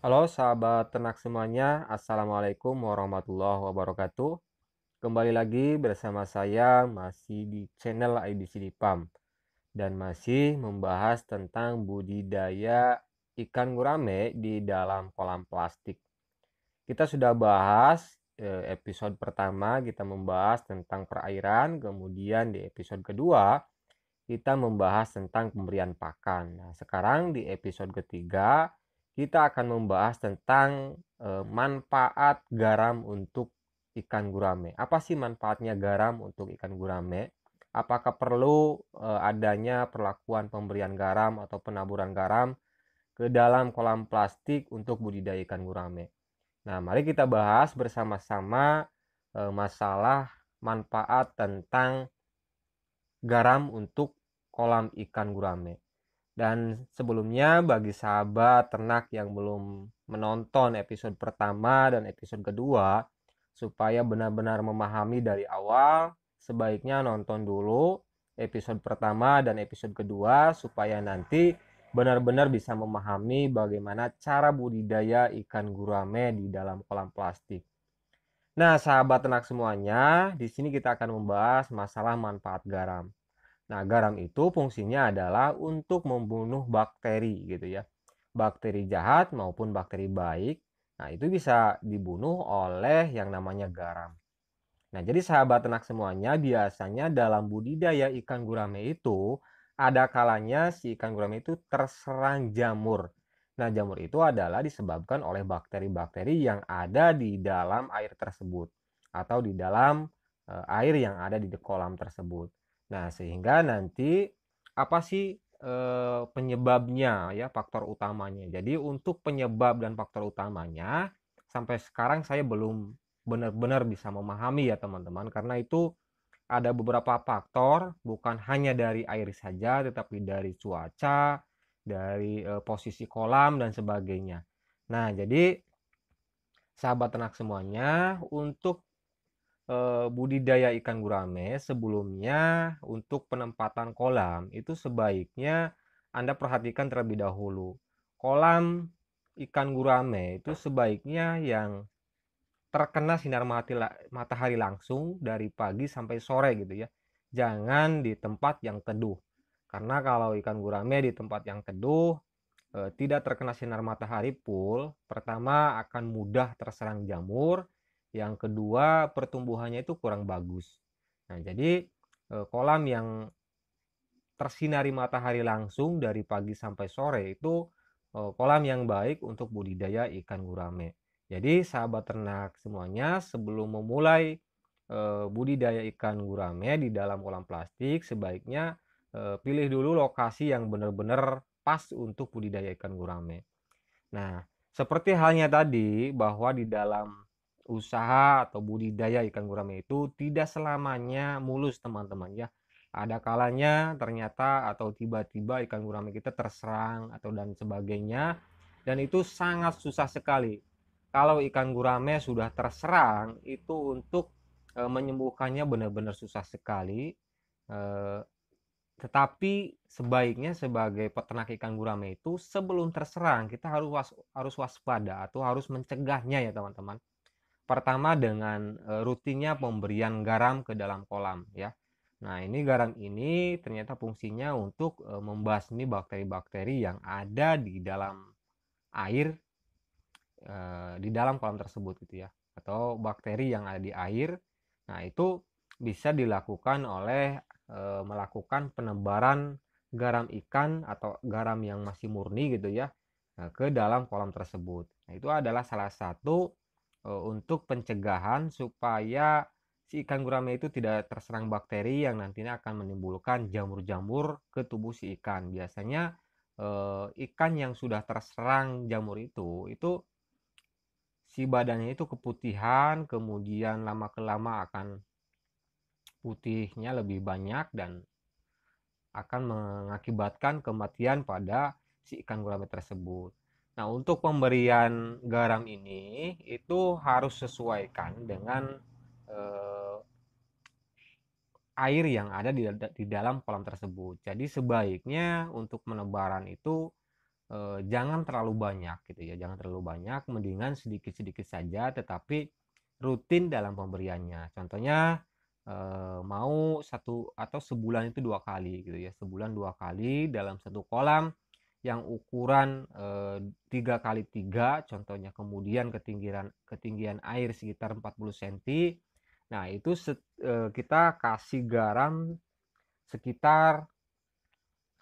Halo sahabat ternak semuanya, Assalamualaikum warahmatullahi wabarakatuh. Kembali lagi bersama saya masih di channel IBCD Farm dan masih membahas tentang budidaya ikan gurame di dalam kolam plastik. Kita sudah bahas episode pertama, kita membahas tentang perairan, kemudian di episode kedua kita membahas tentang pemberian pakan. Nah, sekarang di episode ketiga kita akan membahas tentang manfaat garam untuk ikan gurame. Apa sih manfaatnya garam untuk ikan gurame? Apakah perlu adanya perlakuan pemberian garam atau penaburan garam ke dalam kolam plastik untuk budidaya ikan gurame? Nah, mari kita bahas bersama-sama masalah manfaat tentang garam untuk kolam ikan gurame. Dan sebelumnya bagi sahabat ternak yang belum menonton episode pertama dan episode kedua, supaya benar-benar memahami dari awal, sebaiknya nonton dulu episode pertama dan episode kedua supaya nanti benar-benar bisa memahami bagaimana cara budidaya ikan gurame di dalam kolam plastik. Nah, sahabat ternak semuanya, di sini kita akan membahas masalah manfaat garam. Nah, garam itu fungsinya adalah untuk membunuh bakteri gitu ya. Bakteri jahat maupun bakteri baik. Nah, itu bisa dibunuh oleh yang namanya garam. Nah, jadi sahabat ternak semuanya, biasanya dalam budidaya ikan gurame itu ada kalanya si ikan gurame itu terserang jamur. Nah, jamur itu adalah disebabkan oleh bakteri-bakteri yang ada di dalam air tersebut atau di dalam air yang ada di kolam tersebut. Nah, sehingga nanti apa sih penyebabnya ya, faktor utamanya. Jadi untuk penyebab dan faktor utamanya sampai sekarang saya belum benar-benar bisa memahami ya teman-teman, karena itu ada beberapa faktor, bukan hanya dari air saja tetapi dari cuaca, dari posisi kolam dan sebagainya. Nah, jadi sahabat ternak semuanya, untuk budidaya ikan gurame sebelumnya untuk penempatan kolam itu sebaiknya Anda perhatikan terlebih dahulu. Kolam ikan gurame itu sebaiknya yang terkena sinar matahari langsung dari pagi sampai sore gitu ya. Jangan di tempat yang teduh. Karena kalau ikan gurame di tempat yang teduh tidak terkena sinar matahari full, pertama akan mudah terserang jamur, yang kedua pertumbuhannya itu kurang bagus. Nah, jadi kolam yang tersinari matahari langsung dari pagi sampai sore itu kolam yang baik untuk budidaya ikan gurame. Jadi sahabat ternak semuanya, sebelum memulai budidaya ikan gurame di dalam kolam plastik, sebaiknya pilih dulu lokasi yang benar-benar pas untuk budidaya ikan gurame. Nah, seperti halnya tadi bahwa di dalam usaha atau budidaya ikan gurame itu tidak selamanya mulus teman-teman ya. Ada kalanya ternyata atau tiba-tiba ikan gurame kita terserang atau dan sebagainya, dan itu sangat susah sekali. Kalau ikan gurame sudah terserang itu untuk menyembuhkannya benar-benar susah sekali. Eh, tetapi sebaiknya sebagai peternak ikan gurame itu sebelum terserang kita harus waspada atau harus mencegahnya ya teman-teman. Pertama dengan rutinnya pemberian garam ke dalam kolam ya. Nah, ini garam ini ternyata fungsinya untuk membasmi bakteri-bakteri yang ada di dalam air, di dalam kolam tersebut gitu ya, atau bakteri yang ada di air. Nah, itu bisa dilakukan oleh melakukan penebaran garam ikan atau garam yang masih murni gitu ya, ke dalam kolam tersebut. Nah, itu adalah salah satu untuk pencegahan supaya si ikan gurame itu tidak terserang bakteri yang nantinya akan menimbulkan jamur-jamur ke tubuh si ikan. Biasanya ikan yang sudah terserang jamur itu si badannya itu keputihan, kemudian lama-kelama akan putihnya lebih banyak dan akan mengakibatkan kematian pada si ikan gurame tersebut. Nah, untuk pemberian garam ini itu harus sesuaikan dengan eh, air yang ada di dalam kolam tersebut. Jadi sebaiknya untuk penebaran itu jangan terlalu banyak gitu ya, jangan terlalu banyak, mendingan sedikit-sedikit saja tetapi rutin dalam pemberiannya. Contohnya, mau satu atau sebulan itu 2 kali gitu ya, sebulan 2 kali dalam satu kolam yang ukuran, 3 kali 3 contohnya, kemudian ketinggian air sekitar 40 senti. Nah itu kita kasih garam sekitar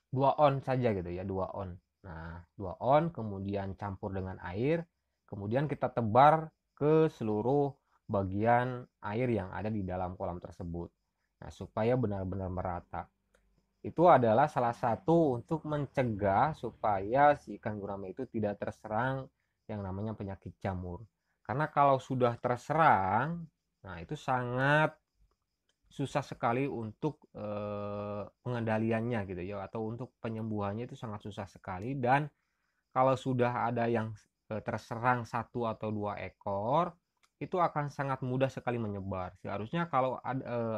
2 on saja gitu ya, 2 on. Nah, 2 on kemudian campur dengan air, kemudian kita tebar ke seluruh bagian air yang ada di dalam kolam tersebut. Nah, supaya benar-benar merata. Itu adalah salah satu untuk mencegah supaya si ikan gurame itu tidak terserang yang namanya penyakit jamur. Karena kalau sudah terserang, nah itu sangat susah sekali untuk pengendaliannya gitu ya, atau untuk penyembuhannya itu sangat susah sekali. Dan kalau sudah ada yang terserang 1 atau 2 ekor, itu akan sangat mudah sekali menyebar. Seharusnya kalau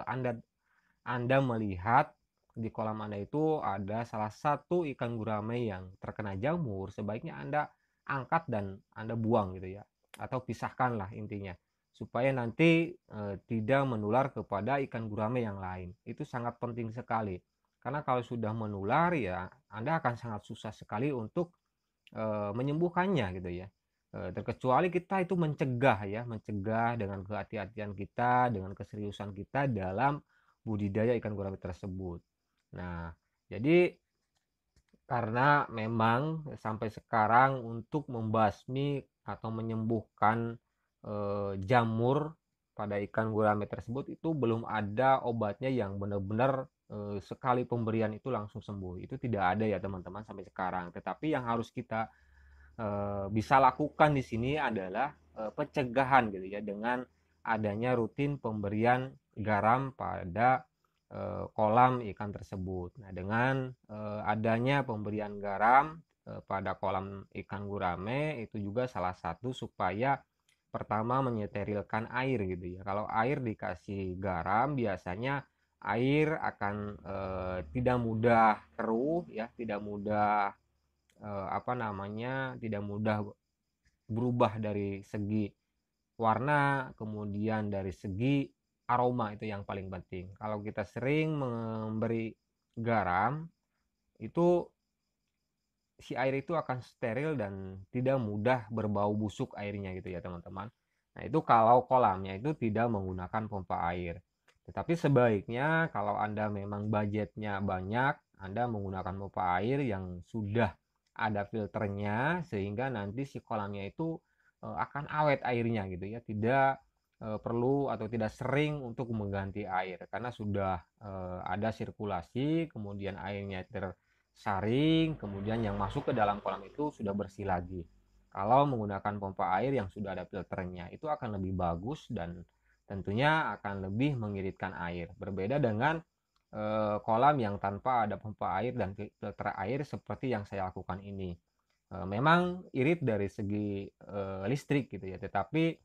Anda melihat di kolam Anda itu ada salah satu ikan gurame yang terkena jamur, sebaiknya Anda angkat dan Anda buang gitu ya, atau pisahkanlah intinya, supaya nanti tidak menular kepada ikan gurame yang lain. Itu sangat penting sekali, karena kalau sudah menular ya Anda akan sangat susah sekali untuk menyembuhkannya gitu ya. Terkecuali kita itu mencegah ya, mencegah dengan kehati-hatian kita, dengan keseriusan kita dalam budidaya ikan gurame tersebut. Nah, jadi karena memang sampai sekarang untuk membasmi atau menyembuhkan jamur pada ikan gurame tersebut itu belum ada obatnya yang benar-benar sekali pemberian itu langsung sembuh. Itu tidak ada ya teman-teman sampai sekarang. Tetapi yang harus kita bisa lakukan di sini adalah pencegahan gitu ya, dengan adanya rutin pemberian garam pada kolam ikan tersebut. Nah, dengan adanya pemberian garam pada kolam ikan gurame itu juga salah satu supaya pertama menyeterilkan air gitu ya. Kalau air dikasih garam biasanya air akan tidak mudah keruh ya, tidak mudah tidak mudah berubah dari segi warna, kemudian dari segi aroma, itu yang paling penting. Kalau kita sering memberi garam, itu si air itu akan steril dan tidak mudah berbau busuk airnya gitu ya teman-teman. Nah itu kalau kolamnya itu tidak menggunakan pompa air. Tetapi sebaiknya kalau Anda memang budgetnya banyak, Anda menggunakan pompa air yang sudah ada filternya, sehingga nanti si kolamnya itu akan awet airnya gitu ya, tidak perlu atau tidak sering untuk mengganti air karena sudah ada sirkulasi, kemudian airnya tersaring, kemudian yang masuk ke dalam kolam itu sudah bersih lagi. Kalau menggunakan pompa air yang sudah ada filternya itu akan lebih bagus dan tentunya akan lebih mengiritkan air. Berbeda dengan kolam yang tanpa ada pompa air dan filter air seperti yang saya lakukan ini. Memang irit dari segi listrik gitu ya, tetapi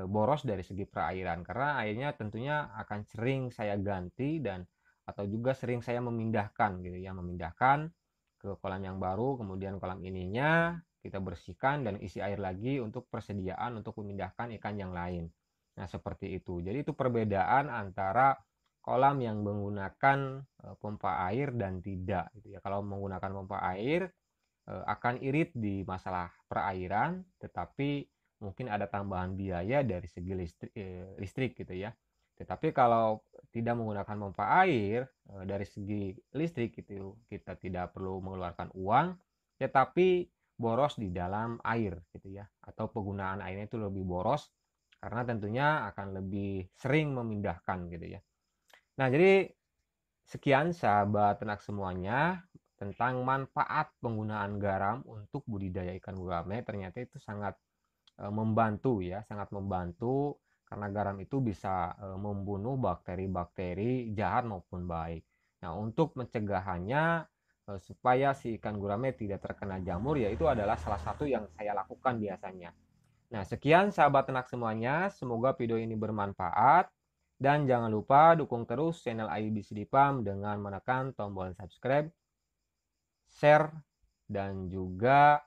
boros dari segi perairan karena airnya tentunya akan sering saya ganti dan atau juga sering saya memindahkan gitu ya, memindahkan ke kolam yang baru, kemudian kolam ininya kita bersihkan dan isi air lagi untuk persediaan untuk memindahkan ikan yang lain. Nah, seperti itu. Jadi itu perbedaan antara kolam yang menggunakan pompa air dan tidak gitu ya. Kalau menggunakan pompa air akan irit di masalah perairan, tetapi mungkin ada tambahan biaya dari segi listrik gitu ya. Tetapi kalau tidak menggunakan pompa air, dari segi listrik itu kita tidak perlu mengeluarkan uang, tetapi boros di dalam air gitu ya, atau penggunaan airnya itu lebih boros karena tentunya akan lebih sering memindahkan gitu ya. Nah, jadi sekian sahabat ternak semuanya tentang manfaat penggunaan garam untuk budidaya ikan gurame. Ternyata itu sangat membantu ya, sangat membantu karena garam itu bisa membunuh bakteri-bakteri jahat maupun baik. Nah, untuk mencegahannya supaya si ikan gurame tidak terkena jamur, yaitu adalah salah satu yang saya lakukan biasanya. Nah, sekian sahabat ternak semuanya, semoga video ini bermanfaat. Dan jangan lupa dukung terus channel IBC Dipam dengan menekan tombol subscribe, share, dan juga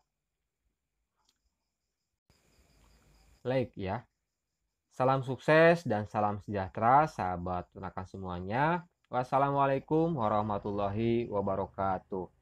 like ya. Salam sukses dan salam sejahtera sahabat rekan semuanya. Wassalamualaikum warahmatullahi wabarakatuh.